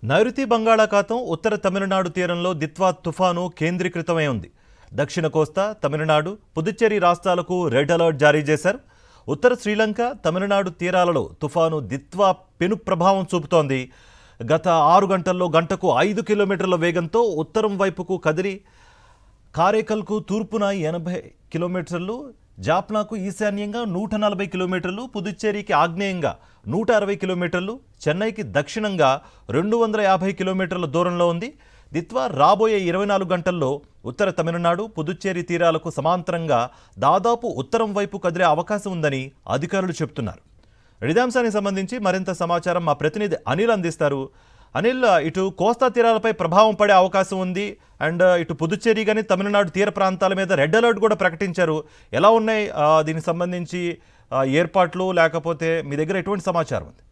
నైరుతి బంగాళాఖాతం ఉత్తర తమిళనాడు తీరంలో దిత్వా తుఫాను కేంద్రీకృతమై ఉంది. దక్షిణ కోస్తా, తమిళనాడు, పుదుచ్చేరి రాష్ట్రాలకు రెడ్ అలర్ట్ జారీ చేశారు. ఉత్తర శ్రీలంక, తమిళనాడు తీరాలలో తుఫాను దిత్వా పెను ప్రభావం చూపుతోంది. గత 6 గంటల్లో గంటకు 5 కిలోమీటర్ల వేగంతో ఉత్తరం వైపుకు కదిలి కారైకల్కు తూర్పున 80 కిలోమీటర్లు, జాఫ్నాకు ఈశాన్యంగా 140 కిలోమీటర్లు, పుదుచ్చేరికి ఆగ్నేయంగా 160 కిలోమీటర్లు, చెన్నైకి దక్షిణంగా 250 కిలోమీటర్ల దూరంలో ఉంది. దిత్వా రాబోయే 24 గంటల్లో ఉత్తర తమిళనాడు, పుదుచ్చేరి తీరాలకు సమాంతరంగా దాదాపు ఉత్తరం వైపు కదిలే అవకాశం ఉందని అధికారులు చెబుతున్నారు. ఇదే అంశానికి సంబంధించి మరింత సమాచారం మా ప్రతినిధి అనిల్ అందిస్తారు. అనిల్, ఇటు కోస్తా తీరాలపై ప్రభావం పడే అవకాశం ఉంది అండ్ ఇటు పుదుచ్చేరి కానీ తమిళనాడు తీర ప్రాంతాల మీద రెడ్ అలర్ట్ కూడా ప్రకటించారు. ఎలా ఉన్నాయి దీనికి సంబంధించి ఏర్పాట్లు, లేకపోతే మీ దగ్గర ఎటువంటి సమాచారం ఉంది?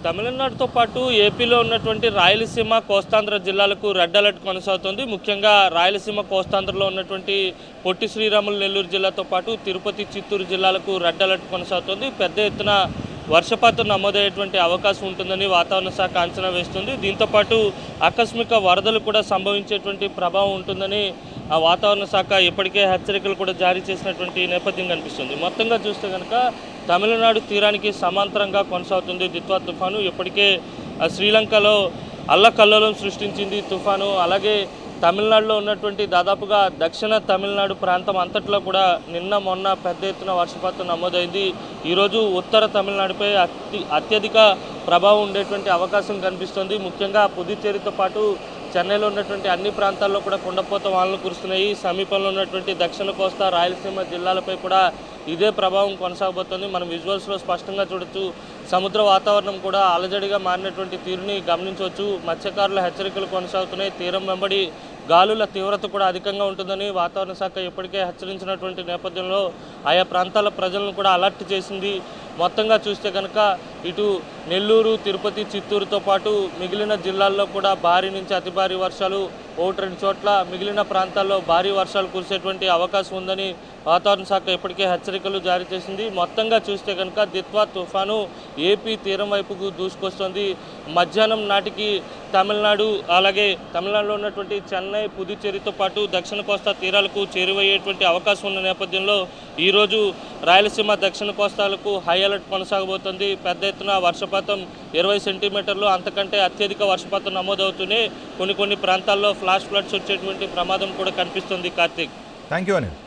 తమిళనాడుతో పాటు ఏపీలో ఉన్నటువంటి రాయలసీమ, కోస్తాంధ్ర జిల్లాలకు రెడ్ అలర్ట్ కొనసాగుతుంది. ముఖ్యంగా రాయలసీమ, కోస్తాంధ్రలో ఉన్నటువంటి పొట్టి శ్రీరాములు నెల్లూరు జిల్లాతో పాటు తిరుపతి, చిత్తూరు జిల్లాలకు రెడ్ అలర్ట్ కొనసాగుతుంది. పెద్ద ఎత్తున వర్షపాతం నమోదయ్యేటువంటి అవకాశం ఉంటుందని వాతావరణ శాఖ అంచనా వేస్తుంది. దీంతోపాటు ఆకస్మిక వరదలు కూడా సంభవించేటువంటి ప్రభావం ఉంటుందని ఆ వాతావరణ శాఖ ఇప్పటికే హెచ్చరికలు కూడా జారీ చేసినటువంటి నేపథ్యం కనిపిస్తుంది. మొత్తంగా చూస్తే కనుక తమిళనాడు తీరానికి సమాంతరంగా కొనసాగుతుంది దిత్వా తుఫాను. ఇప్పటికే శ్రీలంకలో అల్లకల్లోలం సృష్టించింది తుఫాను. అలాగే తమిళనాడులో ఉన్నటువంటి దాదాపుగా దక్షిణ తమిళనాడు ప్రాంతం అంతట్లో కూడా నిన్న మొన్న పెద్ద ఎత్తున వర్షపాతం నమోదైంది. ఈరోజు ఉత్తర తమిళనాడుపై అత్యధిక ప్రభావం ఉండేటువంటి అవకాశం కనిపిస్తుంది. ముఖ్యంగా పుదుచ్చేరితో పాటు చెన్నైలో ఉన్నటువంటి అన్ని ప్రాంతాల్లో కూడా కుండపోత వానలు కురుస్తున్నాయి. సమీపంలో ఉన్నటువంటి దక్షిణ కోస్తా, రాయలసీమ జిల్లాలపై కూడా ఇదే ప్రభావం కొనసాగబోతోంది. మనం విజువల్స్లో స్పష్టంగా చూడొచ్చు. సముద్ర వాతావరణం కూడా అలజడిగా మారినటువంటి తీరుని గమనించవచ్చు. మత్స్యకారుల హెచ్చరికలు కొనసాగుతున్నాయి. తీరం వెంబడి గాలుల తీవ్రత కూడా అధికంగా ఉంటుందని వాతావరణ శాఖ ఇప్పటికే హెచ్చరించినటువంటి నేపథ్యంలో ఆయా ప్రాంతాల ప్రజలను కూడా అలర్ట్ చేసింది. మొత్తంగా చూస్తే కనుక ఇటు నెల్లూరు, తిరుపతి, చిత్తూరుతో పాటు మిగిలిన జిల్లాల్లో కూడా భారీ నుంచి అతి భారీ వర్షాలు, 1-2 చోట్ల మిగిలిన ప్రాంతాల్లో భారీ వర్షాలు కురిసేటువంటి అవకాశం ఉందని వాతావరణ శాఖ ఇప్పటికే హెచ్చరికలు జారీ చేసింది. మొత్తంగా చూస్తే కనుక దిత్వా తుఫాను ఏపీ తీరం వైపుకు దూసుకొస్తుంది. మధ్యాహ్నం నాటికి తమిళనాడు, అలాగే తమిళనాడులో ఉన్నటువంటి చెన్నై, పుదుచ్చేరితో పాటు దక్షిణ కోస్తా తీరాలకు చేరువయ్యేటువంటి అవకాశం ఉన్న నేపథ్యంలో ఈరోజు రాయలసీమ, దక్షిణ కోస్తాలకు హై అలర్ట్ కొనసాగబోతుంది. పెద్ద ఎత్తున వర్షపాతం 20 సెంటీమీటర్లు అంతకంటే అత్యధిక వర్షపాతం నమోదవుతూనే కొన్ని ప్రాంతాల్లో ఫ్లాష్ ఫ్లడ్స్ వచ్చేటువంటి ప్రమాదం కూడా కనిపిస్తుంది. Karthik, thank you Anil.